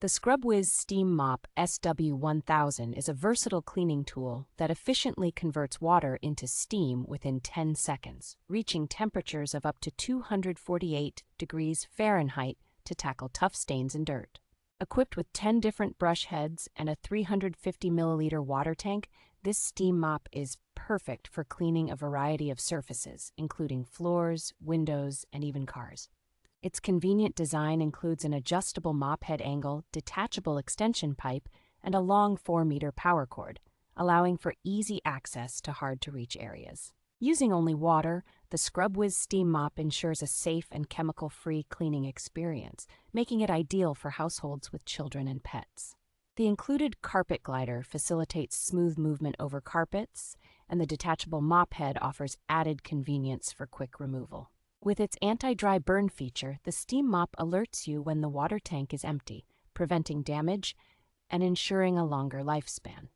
The ScrubWiz Steam Mop SW1000 is a versatile cleaning tool that efficiently converts water into steam within 10 seconds, reaching temperatures of up to 248 degrees Fahrenheit to tackle tough stains and dirt. Equipped with 10 different brush heads and a 350 milliliter water tank, this steam mop is perfect for cleaning a variety of surfaces, including floors, windows, and even cars. Its convenient design includes an adjustable mop head angle, detachable extension pipe, and a long 4-meter power cord, allowing for easy access to hard-to-reach areas. Using only water, the ScrubWiz Steam Mop ensures a safe and chemical-free cleaning experience, making it ideal for households with children and pets. The included carpet glider facilitates smooth movement over carpets, and the detachable mop head offers added convenience for quick removal. With its anti-dry burn feature, the steam mop alerts you when the water tank is empty, preventing damage and ensuring a longer lifespan.